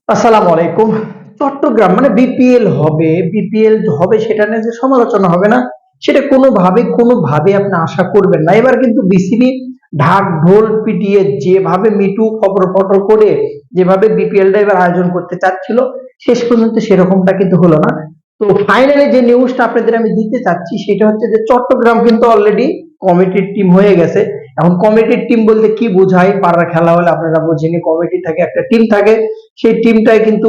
আসসালামু আলাইকুম। চট্টগ্রাম মানে বিপিএল হবে সেটা নিয়ে যে সমালোচনা হবে না, সেটা কোনোভাবে আপনি আশা করবেন না। এবার কিন্তু বিসিবি ঢাক ঢোল পিটিয়ে যেভাবে মিটু ফপর ফটর করে যেভাবে বিপিএলটা এবার আয়োজন করতে চাচ্ছিল, শেষ পর্যন্ত সেরকমটা কিন্তু হলো না। তো ফাইনালি যে নিউজটা আপনাদের আমি দিতে চাচ্ছি সেটা হচ্ছে যে চট্টগ্রাম কিন্তু অলরেডি কমিটির টিম হয়ে গেছে। এখন কমিটির টিম বলতে কি বোঝায়, পাড়ার খেলা হলে আপনারা বোঝেনি, কমিটি থাকে, একটা টিম থাকে, সেই টিমটাই কিন্তু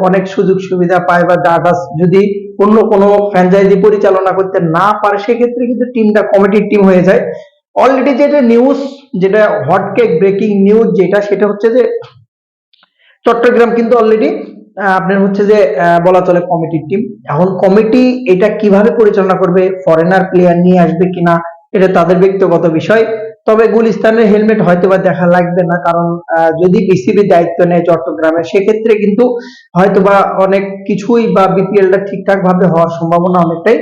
অনেক সুযোগ সুবিধা পায়, বা ডাটাস যদি অন্য কোনো ফ্র্যাঞ্চাইজি পরিচালনা করতে না পারে সেক্ষেত্রে কিন্তু টিমটা কমিটির টিম হয়ে যায়। অলরেডি যেটা নিউজ, যেটা হটকেক ব্রেকিং নিউজ, সেটা হচ্ছে যে চট্টগ্রাম কিন্তু অলরেডি আপনার হচ্ছে যে বলা চলে কমিটির টিম। এখন কমিটি এটা কিভাবে পরিচালনা করবে, ফরেনার প্লেয়ার নিয়ে আসবে কিনা, এটা তাদের ব্যক্তিগত বিষয়। তবে গুলিস্তানের হেলমেট হয়তো বা দেখা লাগবে না, কারণ যদি বিসিবি দায়িত্ব নেয় চট্টগ্রামের, সেক্ষেত্রে কিন্তু হয়তোবা অনেক কিছুই বা বিপিএলটা ঠিকঠাক ভাবে হওয়ার সম্ভাবনা অনেকটাই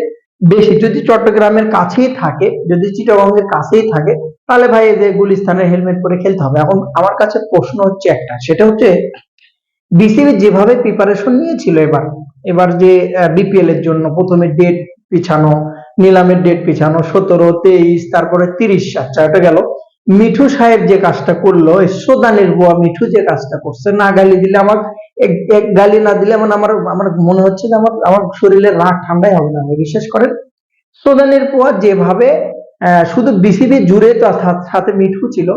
বেশি। যদি চট্টগ্রামের কাছেই থাকে, যদি চিটাগংয়ের কাছেই থাকে, তাহলে ভাই এই যে গুলিস্তানের হেলমেট পরে খেলতে হবে। এখন আমার কাছে প্রশ্ন হচ্ছে একটা, সেটা হচ্ছে বিসিবি যেভাবে প্রিপারেশন নিয়েছিল এবার এবার যে বিপিএল এর জন্য প্রথমে ডেট পিছানো, নিলামের ডেট পিছানো, 17, 23, তারপরে 30, আচ্ছা এটা গেল। মিঠু সাহেব যে কাজটা করলো, সোদানের বুয়া মিঠু যে কাজটা করছে, না গালি দিলে আমার, এক এক গালি না দিলে আমার আমার মনে হচ্ছে যে আমার আমার শরীরের রাগ ঠান্ডাই হবে না। আমি বিশ্বাস করেন, সুদানের পর যেভাবে শুধু বিসিবি জুড়ে, তো সাথে মিঠু ছিল,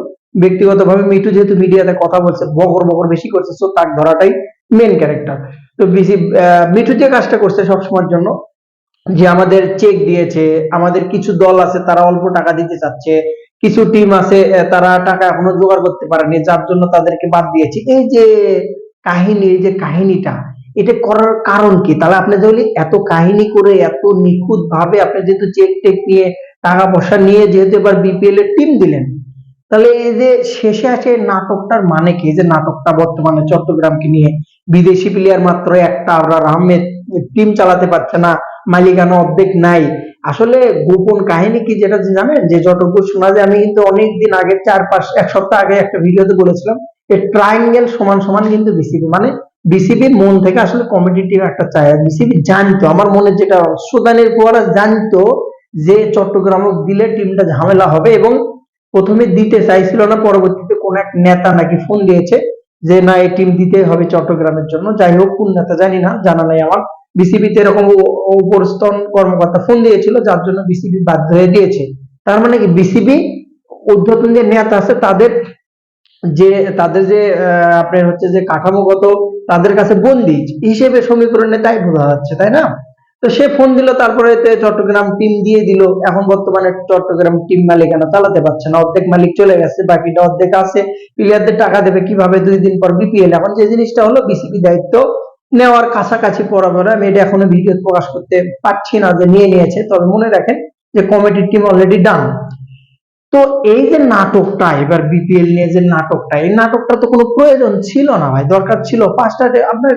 ব্যক্তিগতভাবে মিঠু যেহেতু মিডিয়াতে কথা বলছে, বগর বগর বেশি করছে, তো তার ধরাটাই মেন ক্যারেক্টার। তো মিঠু যে কাজটা করছে সবসময়ের জন্য, যে আমাদের চেক দিয়েছে, আমাদের কিছু দল আছে তারা অল্প টাকা দিতে চাচ্ছে, কিছু টিম আছে তারা টাকা এখনো জোগাড় করতে পারেনি, যার জন্য তাদেরকে বাদ দিয়েছি, এই যে কাহিনী, এই যে কাহিনীটা, এটা করার কারণ কি? তাহলে আপনি যদি এত কাহিনী করে এত নিখুঁত ভাবে আপনি যেহেতু চেক টেক নিয়ে টাকা পয়সা নিয়ে যেহেতু এবার বিপিএল এর টিম দিলেন, তাহলে এই যে শেষে আসে নাটকটার মানে কি? যে নাটকটা বর্তমানে চট্টগ্রামকে নিয়ে, বিদেশি প্লেয়ার মাত্র একটা, আবরার আহমেদ টিম চালাতে পারছে না, মালিকানা অর্ধেক নাই। আসলে গোপন কাহিনী কি যেটা জানেন? যে যতটুকু শোনা যায়, আমি কিন্তু অনেকদিন আগে, 4-5 এক সপ্তাহ আগে একটা ভিডিওতে বলেছিলাম, এই ট্রায়াঙ্গেল সমান সমান কিন্তু বিসিবি, মানে বিসিবি মন থেকে আসলে কম্পিটিটিভ একটা চায়। বিসিবি জানতো, আমার মনে যেটা, সুদানের পড়া জানতো যে চট্টগ্রাম দিলে টিমটা ঝামেলা হবে, এবং প্রথমে দিতে চাইছিল না, পরবর্তীতে কোন এক নেতা নাকি ফোন দিয়েছে যে না, এই টিম দিতে হবে চট্টগ্রামের জন্য। যাই হোক, কোন নেতা জানি না, জানা নাই আমার। বিসিবিতে এরকম উপরস্থন কর্মকর্তা ফোন দিয়েছিল, যার জন্য বিসিবি বাধ্য হয়ে দিয়েছে। তার মানে কি, বিসিবি ঊর্ধ্বতন যে নেতা আছে তাদের যে তাদের যে আপনার হচ্ছে যে কাঠামোগত, তাদের কাছে বন্দি হিসেবে সমীকরণে তাই বোঝা যাচ্ছে, তাই না? তো সে ফোন দিল, তারপরে চট্টগ্রাম টিম দিয়ে দিল। এখন বর্তমানে চট্টগ্রাম টিম মালিকানা চালাতে পারছে না, অর্ধেক মালিক চলে গেছে, বাকিটা অর্ধেক আছে। প্লেয়ারদের টাকা দেবে কিভাবে 2 দিন পর বিপিএল? এখন যে জিনিসটা হলো, বিসিবি দায়িত্ব নেওয়ার কাছাকাছি পড়াবে, আমি এটা এখনো ভিডিও প্রকাশ করতে পারছি না যে নিয়ে নিয়েছে। তবে মনে রাখেন যে কমিটির টিম অলরেডি ডান। তো এই যে নাটকটা, এবার বিপিএল নিয়ে যে নাটকটা, এই নাটকটা তো কোনো প্রয়োজন ছিল না ভাই। দরকার ছিল পাঁচটা আপনার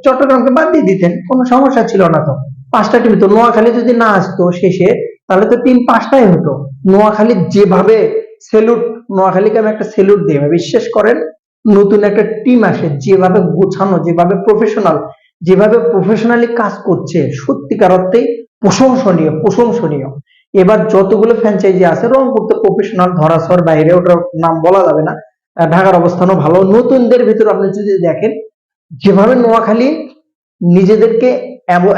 চট্টগ্রামকে বাদ দিয়ে দিতেন, কোনো সমস্যা ছিল না তো। পাঁচটা টিম তো, নোয়াখালী যদি না আসতো শেষে, তাহলে তো টিম পাঁচটাই হতো। নোয়াখালী যেভাবে সেলুট, নোয়াখালীকে আমি একটা সেলুট দিই, বিশ্বাস করেন। নতুন একটা টিম আসে, যেভাবে গোছানো, যেভাবে প্রফেশনাল, যেভাবে প্রফেশনালি কাজ করছে, সত্যিকার অর্থেই প্রশংসনীয়, প্রশংসনীয়। এবার যতগুলো ফ্র্যাঞ্চাইজি আছে, রংপুর তো প্রফেশনাল, ধরাছোঁয়ার বাইরে, ওটার নাম বলা যাবে না। ঢাকার অবস্থানও ভালো। নতুনদের ভিতরে আপনি যদি দেখেন, যেভাবে নোয়াখালী নিজেদেরকে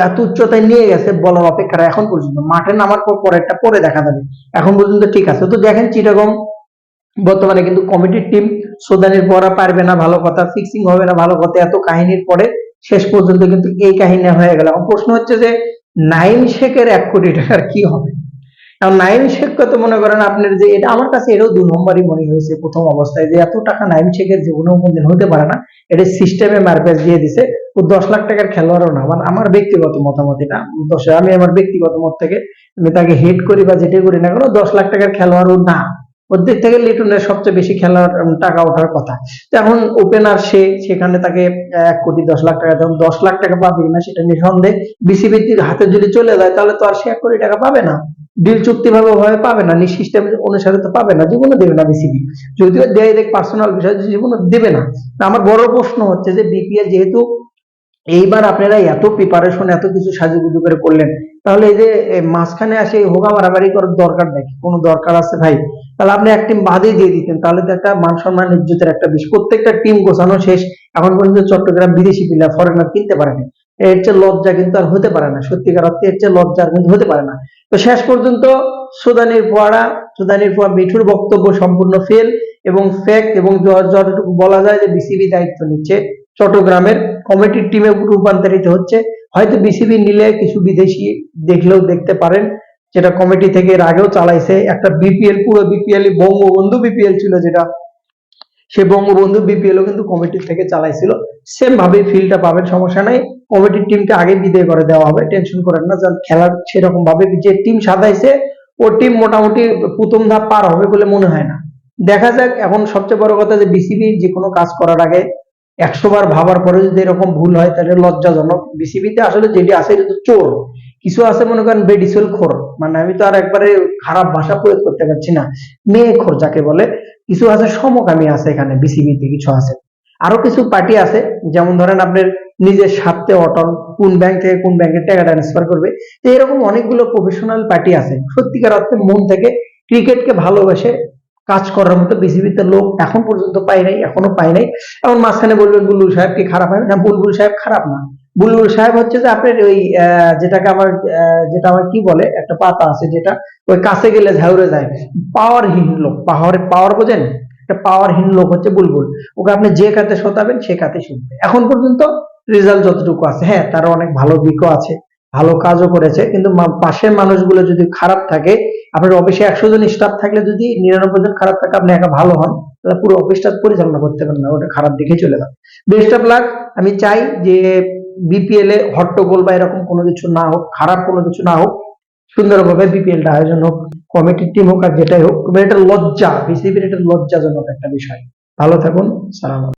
এত উচ্চতায় নিয়ে গেছে, বলার অপেক্ষা রাখে। এখন পর্যন্ত মাঠে নামার পর পরেরটা পরে দেখা যাবে, এখন পর্যন্ত ঠিক আছে। তো দেখেন চিটাগং বর্তমানে কিন্তু কমিটির টিম, সুদানের পড়া পারবে না ভালো কথা, ফিক্সিং হবে না ভালো কথা, এত কাহিনীর পরে শেষ পর্যন্ত কিন্তু এই কাহিনী হয়ে গেল। এখন প্রশ্ন হচ্ছে যে নাইম শেখের 1 কোটি টাকার কি হবে? এখন নাইম শেখ কত, মনে করেন আপনার যে, এটা আমার কাছে এটাও 2 নম্বরই মনে হয়েছে প্রথম অবস্থায়, যে এত টাকা নাইম শেখের জীবনেও কোনদিন হতে পারে না। এটা সিস্টেমে মারপ্যাচ দিয়ে দিছে। ও 10 লাখ টাকার খেলোয়াড়ও না, মানে আমার ব্যক্তিগত মতামত এটা। আমি আমার ব্যক্তিগত মত থেকে আমি তাকে হেড করি বা যেটা করি না কেন, 10 লাখ টাকার খেলোয়াড়ও না। অর্ধেক থেকে লিটনের সবচেয়ে বেশি খেলার টাকা ওঠার কথা। তো এখন ওপেনার সে, সেখানে তাকে 1 কোটি 10 লাখ টাকা, যখন 10 লাখ টাকা পাবে কিনা সেটা নিঃসন্দেহে বিসিবির হাতে যদি চলে যায়, তাহলে তো আর সে 1 কোটি টাকা পাবে না। ডিল চুক্তিভাবে ভাবে পাবে না, সিস্টেম অনুসারে তো পাবে না, জীবনে দেবে না বিসিবি। যদিও দেয় দেখ পার্সোনাল বিষয়, জীবনে দেবে না। আমার বড় প্রশ্ন হচ্ছে যে বিপিএল যেহেতু এইবার আপনারা এত প্রিপারেশন এত কিছু সাজুগুজু করে করলেন, তাহলে এই যে মাঝখানে আসে এই হোগা মারামারি করার দরকার নাকি? কোনো দরকার আছে ভাই? তাহলে আপনি এক টিম বাদে দিয়ে দিতেন, তাহলে তো একটা মান সম্মান ইজ্জতের একটা বিষয়। প্রত্যেকটা টিম গোছানো শেষ, এখন পর্যন্ত চট্টগ্রাম বিদেশি প্লেয়ার ফরেনার কিনতে পারেনি। এর চেয়ে লজ্জা কিন্তু আর হতে পারে না, সত্যিকার অর্থে এর চেয়ে লজ্জা আর কিন্তু হতে পারে না। তো শেষ পর্যন্ত সুদানির পোয়া মিঠুর বক্তব্য সম্পূর্ণ ফেল এবং ফেক, এবং যতটুকু বলা যায় যে বিসিবি দায়িত্ব নিচ্ছে, চট্টগ্রামের কমিটির টিমে রূপান্তরিত হচ্ছে। হয়তো বিসিবি নিলে কিছু বিদেশি দেখলেও দেখতে পারেন, যেটা কমিটি থেকে এর আগেও চালাইছে একটা বিপিএল, পুরো বিপিএল বঙ্গবন্ধু বিপিএল ছিল যেটা, সে বঙ্গবন্ধু বিপিএলও কিন্তু কমিটির থেকে চালাইছিল। সেম ভাবে ফিলটা পাবেন, সমস্যা নাই। কমিটির টিমকে আগে বিদায় করে দেওয়া হবে, টেনশন করেন না। যার খেলার সেরকম ভাবে যে টিম সাজাইছে ও টিম মোটামুটি প্রথম ধাপ পার হবে বলে মনে হয় না। দেখা যাক। এখন সবচেয়ে বড় কথা যে বিসিবি যে কোনো কাজ করার আগে 100 বার ভাবার পরে যদি এরকম ভুল হয় তাহলে লজ্জাজনক। বিসিবিতে আসলে যেটি আছে এটা তো চোর, কিছু আছে মনে করেন বেডিসেল খোর, মানে আমি তো আর একবারে খারাপ ভাষা প্রয়োগ করতে পারছি না, মেয়ে খোর যাকে বলে। কিছু আছে সমকামী আছে এখানে বিসিবিতে, কিছু আছে, আরো কিছু পার্টি আছে, যেমন ধরেন আপনার নিজের স্বার্থে অটল, কোন ব্যাংক থেকে কোন ব্যাংকে টাকা ট্রান্সফার করবে। তো এরকম অনেকগুলো প্রফেশনাল পার্টি আছে, সত্যিকার অর্থে মন থেকে ক্রিকেটকে ভালোবেসে কাজ করার মতো বিসিবিতে লোক এখন পর্যন্ত পাই নাই, এখনো পাই নাই। এখন মাঝখানে বলবেন বুলবুল সাহেব কি খারাপ হয় না, বুলবুল সাহেব খারাপ না। বুলবুল সাহেব হচ্ছে যে আপনার ওই যেটাকে আমার যেটা আমার কি বলে, একটা পাতা আছে যেটা ওই কাছে গেলে ঝাউরে যায়, পাওয়ারহীন লোক, পাওয়ার বোঝেন, একটা পাওয়ারহীন লোক হচ্ছে বুলবুল। ওকে আপনি যে কাতে শোতাবেন সে কাতে শুনবে। এখন পর্যন্ত রেজাল্ট যতটুকু আছে, হ্যাঁ তার অনেক ভালো দিকও আছে, ভালো কাজও করেছে, কিন্তু পাশের মানুষগুলো যদি খারাপ থাকে, আপনার অফিসে 100 জন স্টাফ থাকলে যদি 99 জন খারাপ থাকে, আপনি একা ভালো হন, তাহলে পুরো অফিসটা পরিচালনা করতে পারেন না, ওটা খারাপ দিকে চলে যাবে। Best of luck. আমি চাই যে বিপিএল এ হট্টগোল বা এরকম কোনো কিছু না হোক, খারাপ কোনো কিছু না হোক, সুন্দরভাবে বিপিএলটা আয়োজন হোক, কমিটির টিম হোক আর যেটাই হোক। এটা লজ্জা, বিসিবির এটা লজ্জাজনক একটা বিষয়। ভালো থাকুন, সালাম।